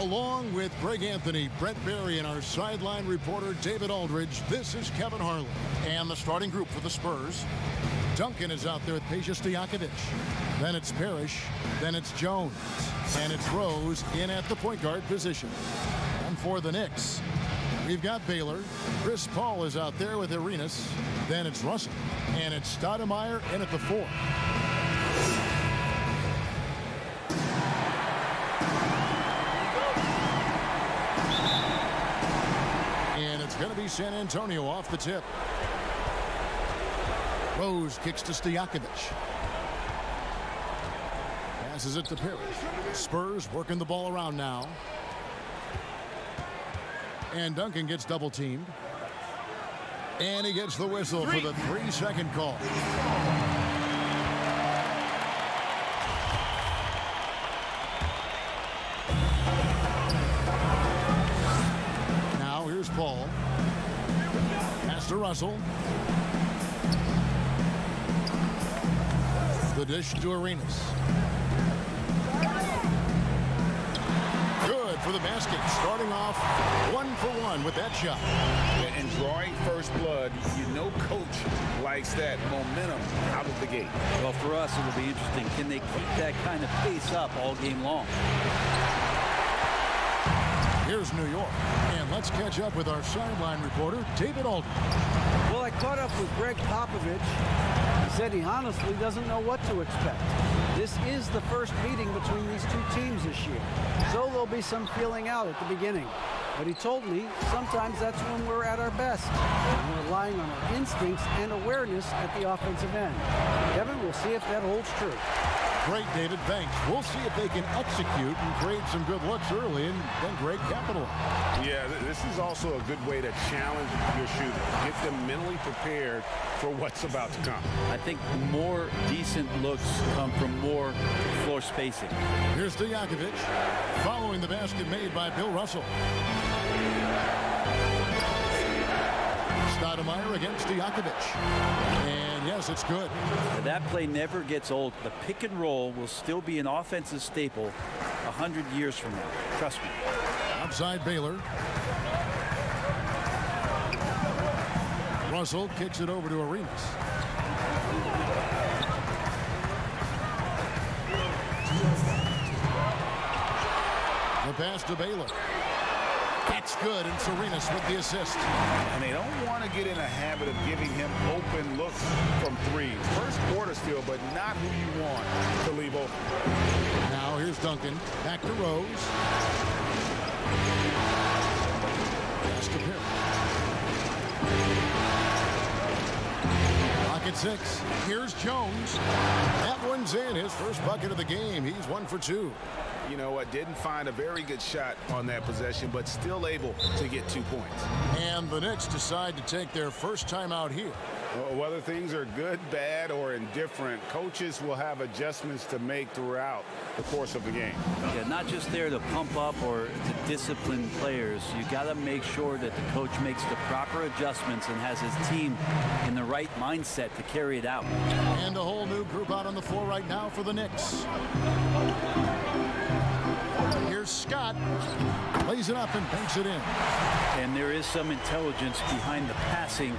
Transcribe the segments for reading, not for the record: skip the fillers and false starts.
Along with Greg Anthony, Brent Barry, and our sideline reporter David Aldridge, this is Kevin Harlan. And the starting group for the Spurs. Duncan is out there with Peja Stojakovic. Then it's Parrish. Then it's Jones. And it's Rose in at the point guard position. And for the Knicks, we've got Baylor. Chris Paul is out there with Arenas. Then it's Russell. And it's Stoudemire in at the 4. And it's going to be San Antonio off the tip. Rose kicks to Stojakovic. Passes it to Parrish. Spurs working the ball around now. And Duncan gets double teamed. And he gets the whistle for the 3-second call. Now here's Paul. Pass to Russell. The dish to Arenas. Good for the basket. Starting off 1-for-1 with that shot. And drawing first blood, you know coach likes that momentum out of the gate. Well, for us, it'll be interesting. Can they keep that kind of pace up all game long? Here's New York. And let's catch up with our sideline reporter, David Aldridge. Well, I caught up with Greg Popovich. He said he honestly doesn't know what to expect. This is the first meeting between these two teams this year, so there'll be some feeling out at the beginning. But he told me sometimes that's when we're at our best. We're relying on our instincts and awareness at the offensive end. Kevin, we'll see if that holds true. Great, David. Thanks. We'll see if they can execute and create some good looks early and then great capitalize. Yeah, this is also a good way to challenge your shooter. Get them mentally prepared for what's about to come. I think more decent looks come from more floor spacing. Here's Stojakovic following the basket made by Bill Russell. Stoudemire against Stojakovic. And yes, it's good. That play never gets old. The pick and roll will still be an offensive staple 100 years from now. Trust me. Outside Baylor. Russell kicks it over to Arenas. The pass to Baylor. That's good, and Arenas with the assist. And they don't want to get in a habit of giving him open looks from 3. First quarter still, but not who you want to leave open. Now here's Duncan. Back to Rose. Pass to Perry. Pocket 6. Here's Jones. That one's in. His first bucket of the game. He's 1 for 2. You know what, didn't find a very good shot on that possession, but still able to get 2 points. And the Knicks decide to take their first time out here. Whether things are good, bad, or indifferent, coaches will have adjustments to make throughout the course of the game. Yeah, not just there to pump up or to discipline players. You got to make sure that the coach makes the proper adjustments and has his team in the right mindset to carry it out. And a whole new group out on the floor right now for the Knicks. Here's Scott. Lays it up and banks it in. And there is some intelligence behind the passing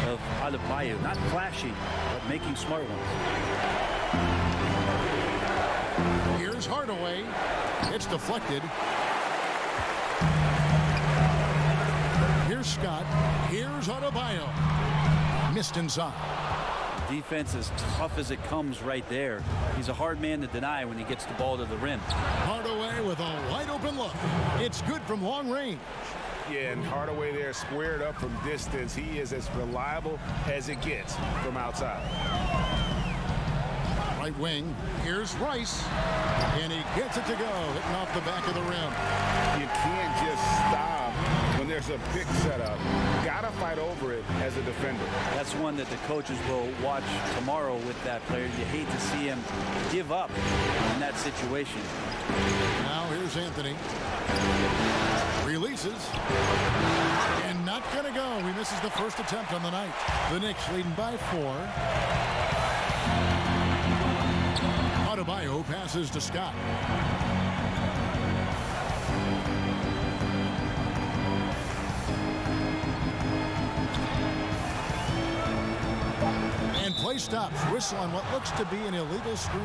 of Adebayo. Not flashy, but making smart ones. Here's Hardaway. It's deflected. Here's Scott. Here's Adebayo. Missed inside. Defense as tough as it comes right there. He's a hard man to deny when he gets the ball to the rim. Hardaway with a wide open look. It's good from long range. Yeah, and Hardaway there squared up from distance. He is as reliable as it gets from outside. Right wing. Here's Rice. And he gets it to go. Hitting off the back of the rim. You can't just stop when there's a pick set up. Gotta fight over it as a defender. That's one that the coaches will watch tomorrow with that player. You hate to see him give up in that situation. Now here's Anthony. Releases. And not gonna go. He misses the first attempt on the night. The Knicks leading by 4. Adebayo passes to Scott. Play stops. Whistle on what looks to be an illegal screen.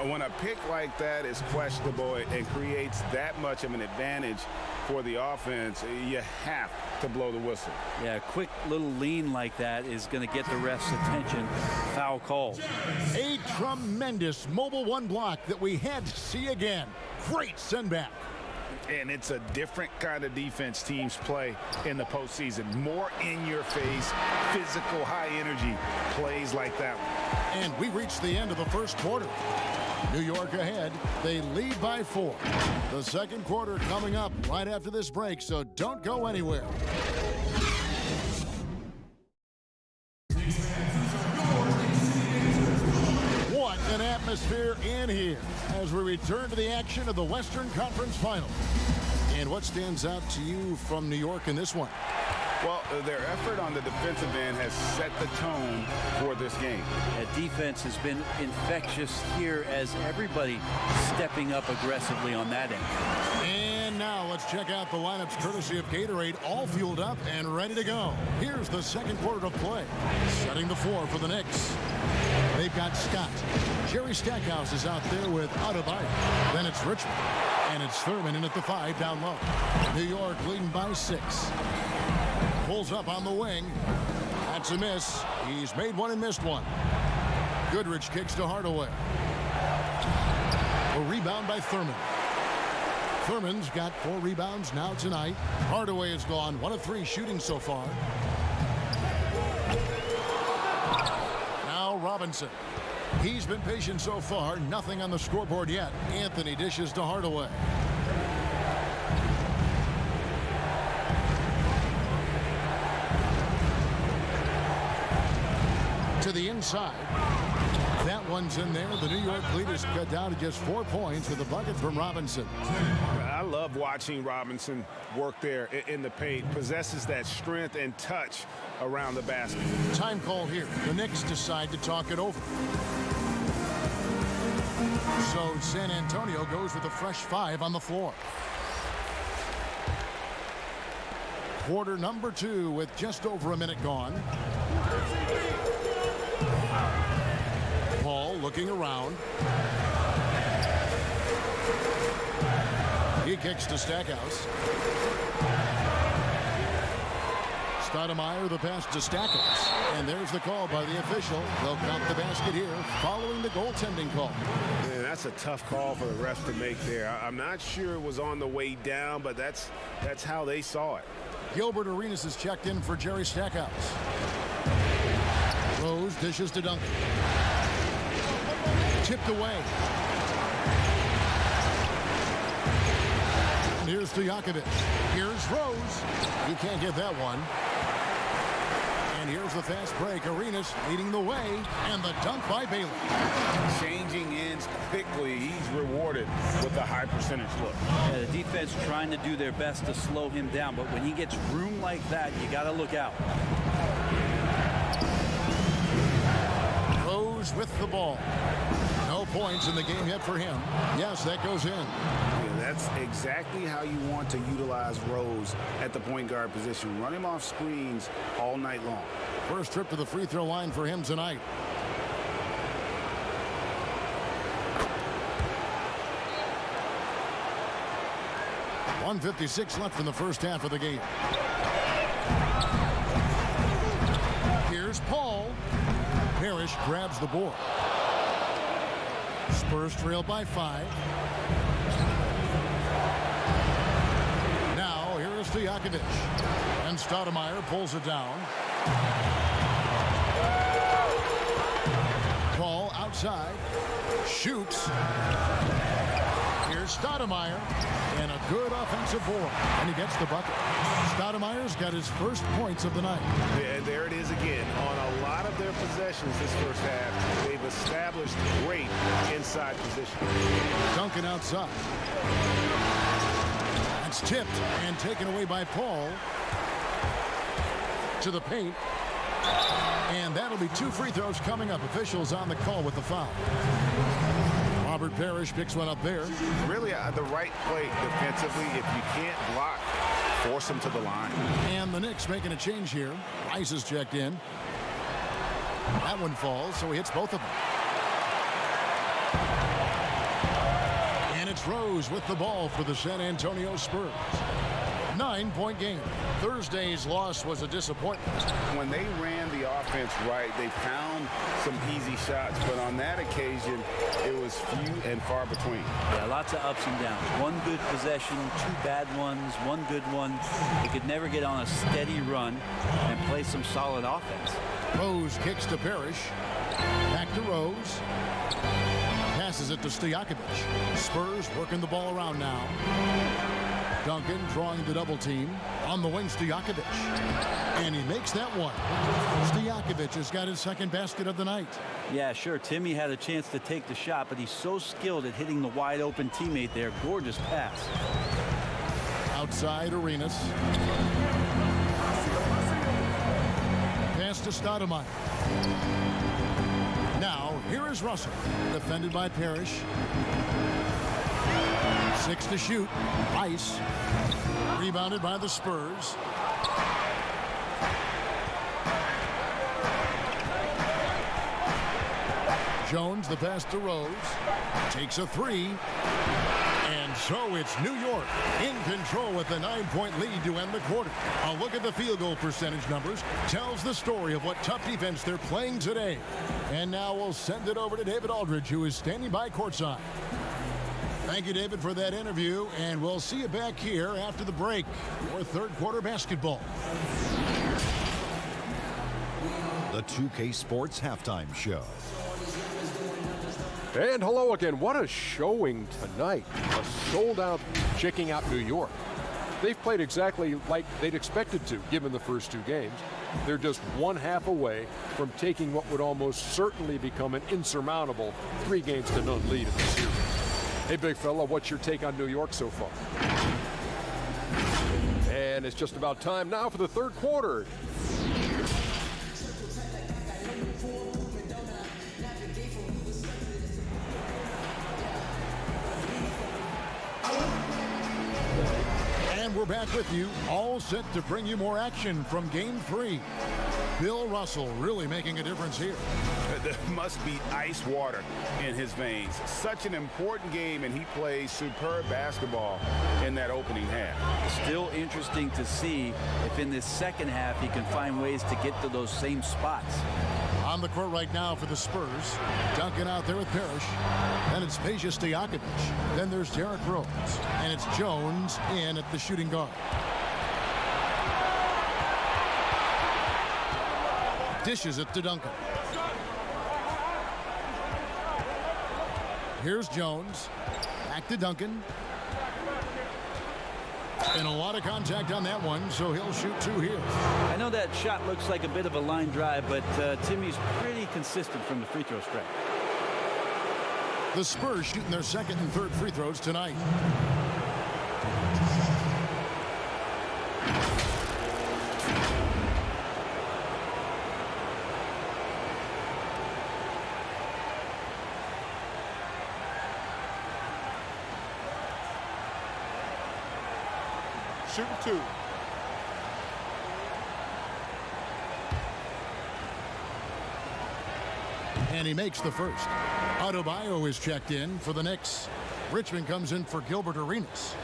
When a pick like that is questionable and creates that much of an advantage for the offense, you have to blow the whistle. Yeah, a quick little lean like that is going to get the ref's attention. Foul call. A tremendous mobile one block that we had to see again. Great send back. And it's a different kind of defense teams play in the postseason. More in your face, physical, high energy plays like that one. And we reached the end of the first quarter. New York ahead. They lead by 4. The second quarter coming up right after this break, so don't go anywhere. What an atmosphere in here as we return to the action of the Western Conference Final. And what stands out to you from New York in this one? Well, their effort on the defensive end has set the tone for this game. That defense has been infectious here as everybody stepping up aggressively on that end. And now let's check out the lineups courtesy of Gatorade, all fueled up and ready to go. Here's the second quarter of play. Setting the floor for the Knicks. They've got Scott. Jerry Stackhouse is out there with Adebayo. Then it's Richmond. And it's Thurman in at the 5 down low. New York leading by 6. Pulls up on the wing. That's a miss. He's made one and missed one. Goodrich kicks to Hardaway. A rebound by Thurman. Thurman's got 4 rebounds now tonight. Hardaway has gone 1 of 3 shooting so far. Now Robinson. He's been patient so far. Nothing on the scoreboard yet. Anthony dishes to Hardaway. To the inside. That one's in there. The New York lead is cut down to just 4 points with a bucket from Robinson. I love watching Robinson work there in the paint. Possesses that strength and touch around the basket. Time call here. The Knicks decide to talk it over. So San Antonio goes with a fresh 5 on the floor. Quarter number 2 with just over a minute gone. Paul looking around. He kicks to Stackhouse. Stoudemire the pass to Stackhouse. And there's the call by the official. They'll count the basket here following the goaltending call. Man, that's a tough call for the refs to make there. I'm not sure it was on the way down, but that's how they saw it. Gilbert Arenas is checked in for Jerry Stackhouse. Rose dishes to Duncan. Tipped away. And here's Stojakovic. Here's Rose. He can't get that one. And here's the fast break. Arenas leading the way. And the dunk by Bailey. Changing ends quickly. He's rewarded with a high percentage look. Yeah, the defense trying to do their best to slow him down, but when he gets room like that, you got to look out. Rose with the ball. No points in the game yet for him. Yes, that goes in. Yeah, that's exactly how you want to utilize Rose at the point guard position. Run him off screens all night long. First trip to the free throw line for him tonight. .156 left in the first half of the game. Here's Paul. Parrish grabs the board. Spurs trail by 5. Now here is Stojakovic. And Stoudemire pulls it down. Paul outside. Shoots. Here's Stoudemire. And a good offensive board. And he gets the bucket. Stoudemire's got his first points of the night. And there it is again. On a lot of their possessions this first half, they've established great inside position. Duncan outside. That's tipped and taken away by Paul. To the paint. And that'll be 2 free throws coming up. Officials on the call with the foul. Robert Parrish picks one up there. Really the right play defensively. If you can't block, force them to the line. And the Knicks making a change here. Rice is checked in. That one falls, so he hits both of them. And it's Rose with the ball for the San Antonio Spurs. 9-point game. Thursday's loss was a disappointment. When they ran the offense right, they found some easy shots, but on that occasion, it was few and far between. Yeah, lots of ups and downs. One good possession, two bad ones, one good one. They could never get on a steady run and play some solid offense. Rose kicks to Parrish. Back to Rose. Passes it to Stojakovic. Spurs working the ball around now. Duncan drawing the double team. On the wing, Stojakovic. And he makes that one. Stojakovic has got his second basket of the night. Yeah, sure. Timmy had a chance to take the shot, but he's so skilled at hitting the wide open teammate there. Gorgeous pass. Outside Arenas. Pass to Stoudemire. Now, here is Russell. Defended by Parrish. 6 to shoot. Ice. Rebounded by the Spurs. Jones, the pass to Rose. Takes a three. And so it's New York in control with a 9-point lead to end the quarter. A look at the field goal percentage numbers tells the story of what tough defense they're playing today. And now we'll send it over to David Aldridge, who is standing by courtside. Thank you, David, for that interview, and we'll see you back here after the break for third quarter basketball. The 2K Sports Halftime Show. And hello again. What a showing tonight. A sold-out checking out New York. They've played exactly like they'd expected to, given the first two games. They're just one half away from taking what would almost certainly become an insurmountable 3-0 lead in the series. Hey, big fella, what's your take on New York so far? And it's just about time now for the third quarter. And we're back with you, all set to bring you more action from Game 3. Bill Russell really making a difference here. There must be ice water in his veins. Such an important game, and he plays superb basketball in that opening half. Still interesting to see if in this second half he can find ways to get to those same spots. On the court right now for the Spurs. Duncan out there with Parrish. Then it's Peja Stojakovic. Then there's Derrick Rose. And it's Jones in at the shooting guard. Dishes it to Duncan. Here's Jones. Back to Duncan. And a lot of contact on that one, so he'll shoot two here. I know that shot looks like a bit of a line drive, but Timmy's pretty consistent from the free throw stripe. The Spurs shooting their second and third free throws tonight. Shooting two. And he makes the first. Adebayo is checked in for the Knicks. Richmond comes in for Gilbert Arenas.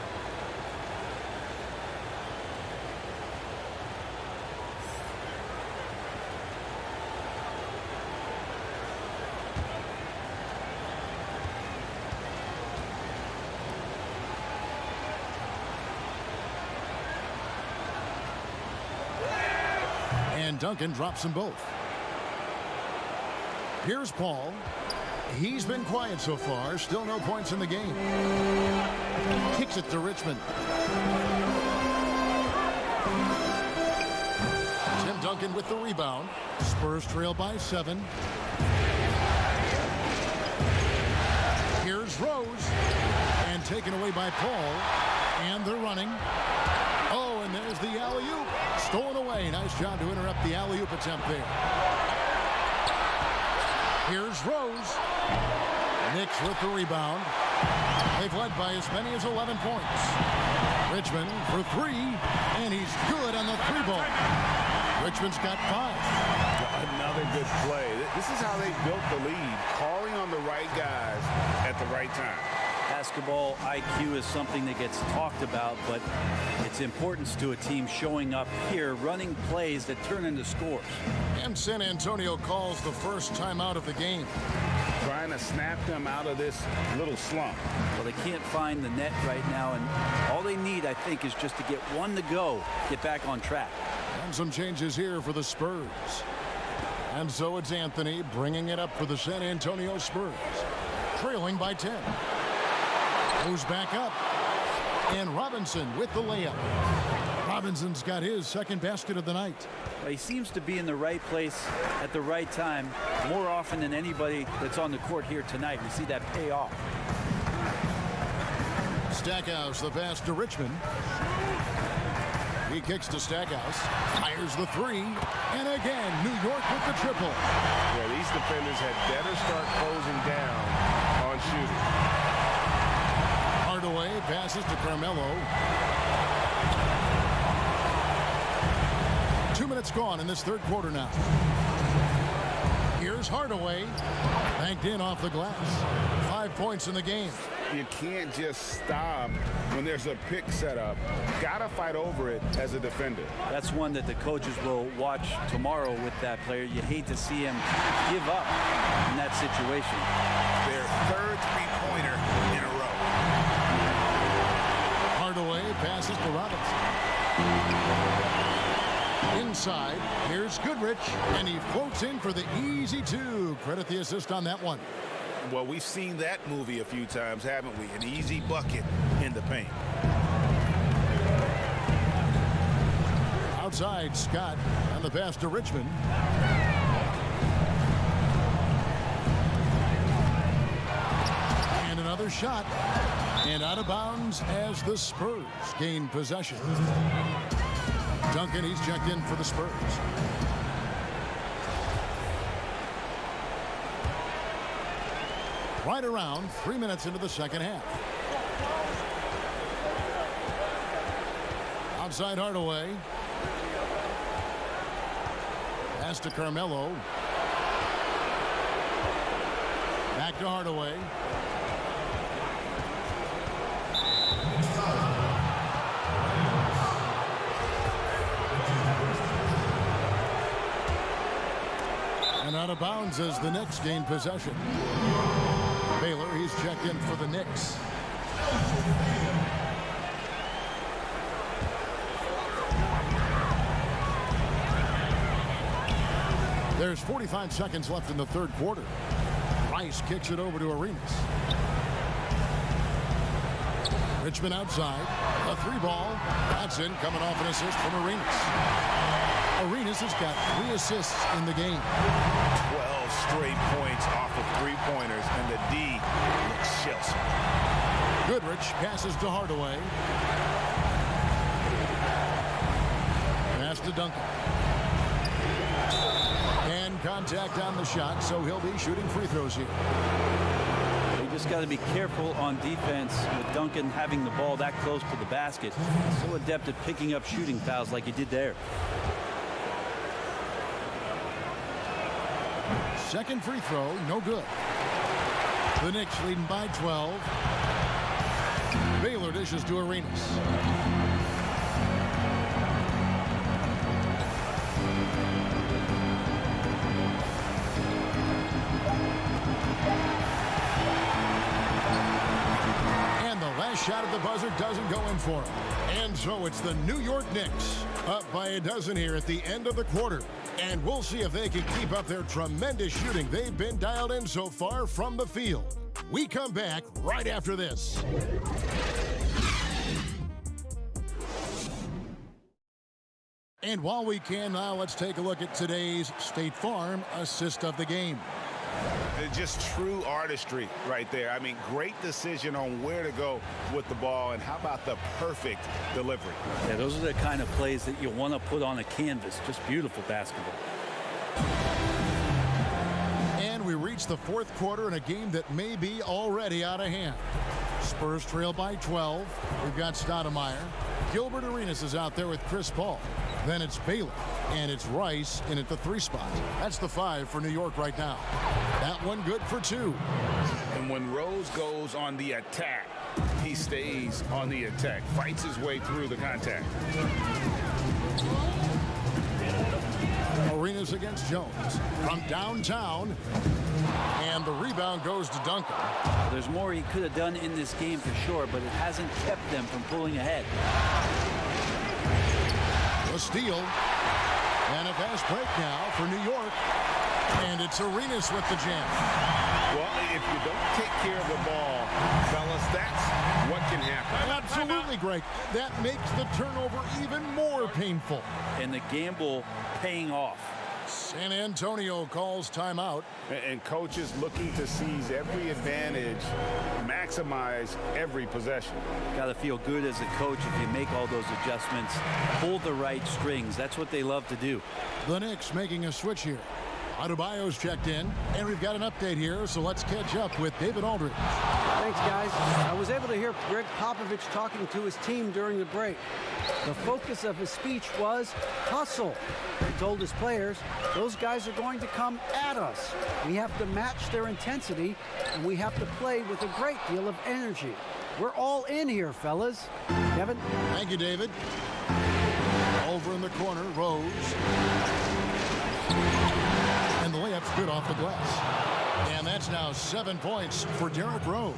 And Duncan drops them both. Here's Paul. He's been quiet so far. Still no points in the game. Kicks it to Richmond. Tim Duncan with the rebound. Spurs trail by 7. Here's Rose. And taken away by Paul. And they're running. Oh, and there's the alley-oop. Stolen away. Nice job to interrupt the alley-oop attempt there. Here's Rose. Knicks with the rebound. They've led by as many as 11 points. Richmond for 3, and he's good on the 3 ball. Richmond's got 5. Another good play. This is how they built the lead, calling on the right guys at the right time. Basketball IQ is something that gets talked about, but its importance to a team showing up here, running plays that turn into scores. And San Antonio calls the first timeout of the game. Trying to snap them out of this little slump. Well, they can't find the net right now, and all they need, I think, is just to get one to go, get back on track. And some changes here for the Spurs. And so it's Anthony bringing it up for the San Antonio Spurs. Trailing by 10. Goes back up. And Robinson with the layup. Robinson's got his second basket of the night. Well, he seems to be in the right place at the right time more often than anybody that's on the court here tonight. We see that pay off. Stackhouse, the pass to Richmond. He kicks to Stackhouse, fires the three, and again, New York with the triple. Yeah, these defenders had better start closing down on shooting. Hardaway passes to Carmelo. 2 minutes gone in this third quarter now. Here's Hardaway, banked in off the glass. 5 points in the game. You can't just stop when there's a pick set up. Gotta fight over it as a defender. That's one that the coaches will watch tomorrow with that player. You hate to see him give up in that situation. Their third three-pointer in a row. Hardaway passes to Robinson. Inside, here's Goodrich, and he floats in for the easy two. Credit the assist on that one. Well, we've seen that movie a few times, haven't we? An easy bucket in the paint. Outside, Scott, and the pass to Richmond. And another shot. And out of bounds as the Spurs gain possession. Duncan, he's checked in for the Spurs. Right around 3 minutes into the second half. Outside Hardaway. Pass to Carmelo. Back to Hardaway. And out of bounds as the Knicks gain possession. Baylor, he's checked in for the Knicks. There's 45 seconds left in the third quarter. Rice kicks it over to Arenas. Richmond outside. A three ball. That's in, coming off an assist from Arenas. Arenas has got 3 assists in the game. 12 straight points off of three-pointers, and the D looks Chelsea. Goodrich passes to Hardaway. Pass to Duncan. And contact on the shot, so he'll be shooting free throws here. You just got to be careful on defense with Duncan having the ball that close to the basket. So adept at picking up shooting fouls like he did there. Second free throw, no good. The Knicks leading by 12. Baylor dishes to Arenas. And the last shot at the buzzer doesn't go in for him. And so it's the New York Knicks up by a dozen here at the end of the quarter. And we'll see if they can keep up their tremendous shooting they've been dialed in so far from the field. We come back right after this. And while we can now, let's take a look at today's State Farm assist of the game. Just true artistry right there. I mean, great decision on where to go with the ball, and how about the perfect delivery? Yeah, those are the kind of plays that you want to put on a canvas. Just beautiful basketball. And we reach the fourth quarter in a game that may be already out of hand. Spurs trail by 12. We've got Stoudemire. Gilbert Arenas is out there with Chris Paul. Then it's Baylor. And it's Rice in at the 3 spot. That's the 5 for New York right now. That one good for 2. And when Rose goes on the attack, he stays on the attack, fights his way through the contact. Arenas against Jones from downtown, and the rebound goes to Duncan. There's more he could have done in this game for sure, but it hasn't kept them from pulling ahead. The steal, and a fast break now for New York, and it's Arenas with the jam. Well, if you don't take care of the ball, fellas, that's what can happen. Absolutely, Greg. That makes the turnover even more painful. And the gamble paying off. San Antonio calls timeout. And coaches looking to seize every advantage, maximize every possession. Got to feel good as a coach if you make all those adjustments, pull the right strings. That's what they love to do. The Knicks making a switch here. Adebayo's checked in, and we've got an update here, so let's catch up with David Aldridge. Thanks, guys. I was able to hear Greg Popovich talking to his team during the break. The focus of his speech was hustle. He told his players, those guys are going to come at us. We have to match their intensity, and we have to play with a great deal of energy. We're all in here, fellas. Kevin? Thank you, David. Over in the corner, Rose. And the layup's good off the glass. And that's now 7 points for Derrick Rose.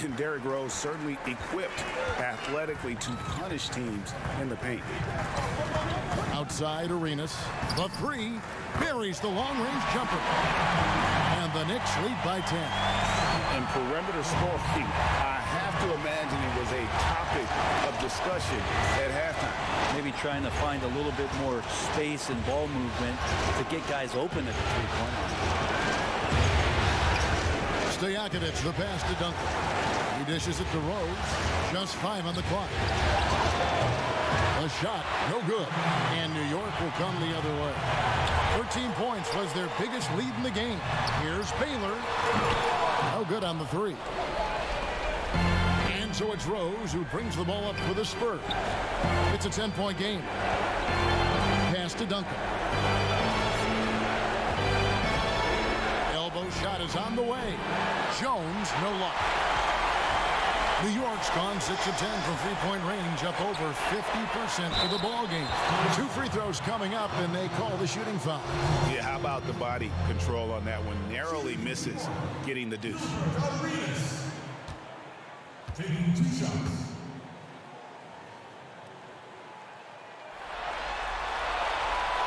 And Derrick Rose certainly equipped athletically to punish teams in the paint. Outside Arenas, the 3 buries the long-range jumper. And the Knicks lead by 10. And perimeter scoring, I have to imagine it was a topic of discussion at halftime. Maybe trying to find a little bit more space and ball movement to get guys open at the 3-point line. Stojakovic, the pass to Duncan. He dishes it to Rose. Just 5 on the clock. A shot, no good. And New York will come the other way. 13 points was their biggest lead in the game. Here's Baylor. No good on the 3. And so it's Rose who brings the ball up for the Spurs. It's a 10-point game. Pass to Duncan. Elbow shot is on the way. Jones, no luck. New York's gone 6 of 10 from 3-point range, up over 50% for the ball game. 2 free throws coming up, and they call the shooting foul. Yeah, how about the body control on that one? Narrowly misses getting the deuce. Taking 2 shots.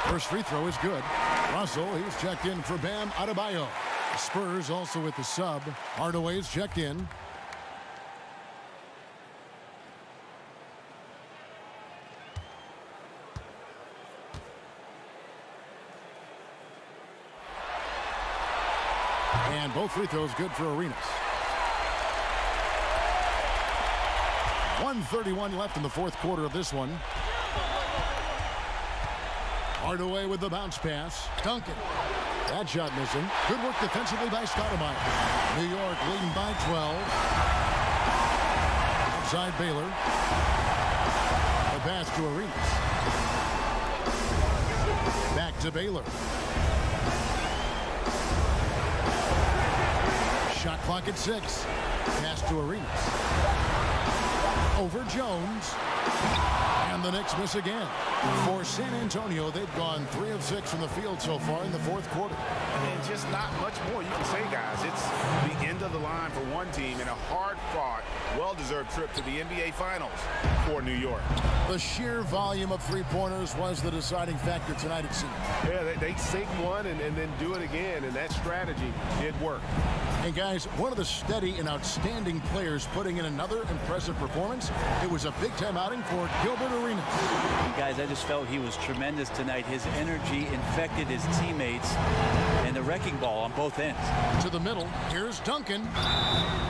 First free throw is good. Russell, he's checked in for Bam Adebayo. Spurs also with the sub. Hardaway's checked in. And both free throws good for Arenas. 1:31 left in the 4th quarter of this one. Hardaway with the bounce pass. Duncan. That shot missing. Good work defensively by Stoudemire. New York leading by 12. Outside Baylor. The pass to Arenas. Back to Baylor. Shot clock at 6. Pass to Arenas. Over Jones. And the Knicks miss again. For San Antonio, they've gone 3 of 6 from the field so far in the 4th quarter. And just not much more you can say, guys. It's the end of the line for one team and a hard-fought, well-deserved trip to the NBA Finals for New York. The sheer volume of 3-pointers was the deciding factor tonight, it seemed. Yeah, they sink one and then do it again, and that strategy did work. And guys, one of the steady and outstanding players putting in another impressive performance. It was a big-time outing for Gilbert Arenas. Guys, I just felt he was tremendous tonight. His energy infected his teammates, and the wrecking ball on both ends. To the middle, here's Duncan.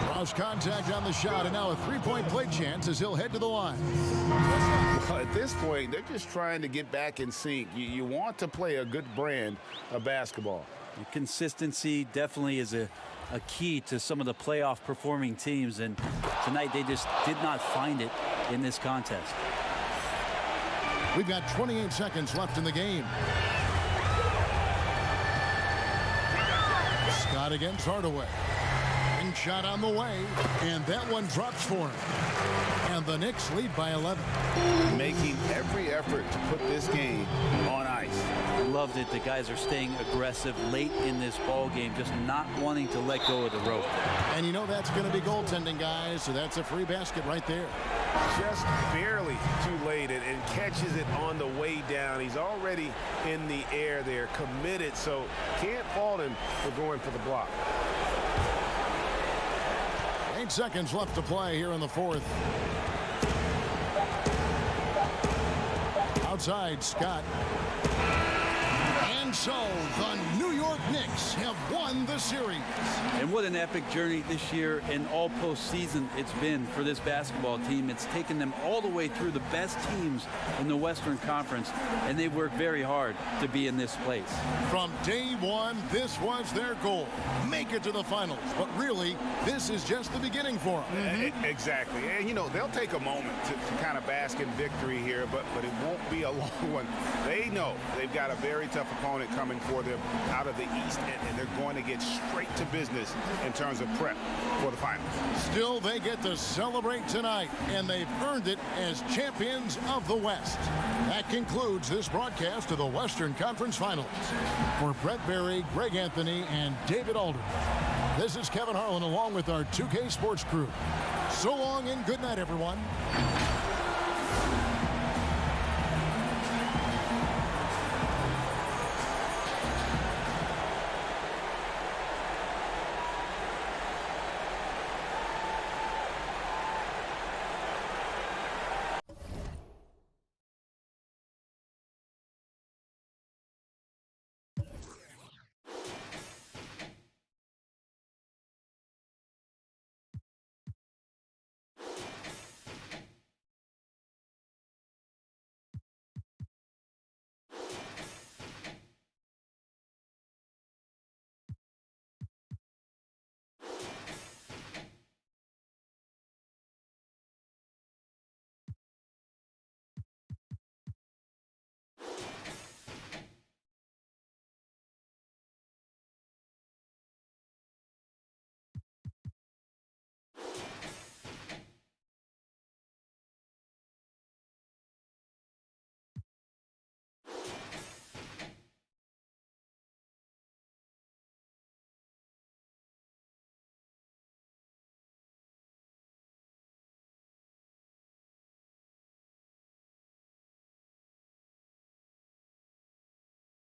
Draws contact on the shot, and now a 3-point play chance as he'll head to the line. Well, at this point, they're just trying to get back in sync. You want to play a good brand of basketball. Consistency definitely is a key to some of the playoff performing teams, and tonight they just did not find it in this contest. We've got 28 seconds left in the game. Scott against Hardaway. And shot on the way. And that one drops for him. And the Knicks lead by 11. Making every effort to put this game on ice. Loved it. The guys are staying aggressive late in this ball game, just not wanting to let go of the rope. And you know that's going to be goaltending, guys, so that's a free basket right there. Just barely too late and catches it on the way down. He's already in the air there, committed, so can't fault him for going for the block. 8 seconds left to play here in the fourth. Outside, Scott. And so the New York Knicks have won the series. And what an epic journey this year and all postseason it's been for this basketball team. It's taken them all the way through the best teams in the Western Conference, and they've worked very hard to be in this place. From day one, this was their goal. Make it to the finals. But really, this is just the beginning for them. Exactly. And, you know, they'll take a moment to kind of bask in victory here, but it won't be a long one. They know they've got a very tough opponent coming for them out of the East, and they're going to get straight to business in terms of prep for the finals. Still, they get to celebrate tonight, and they've earned it as champions of the West. That concludes this broadcast of the Western Conference Finals. For Brett Berry, Greg Anthony, and David Aldridge, this is Kevin Harlan along with our 2K Sports crew. So long and good night, everyone.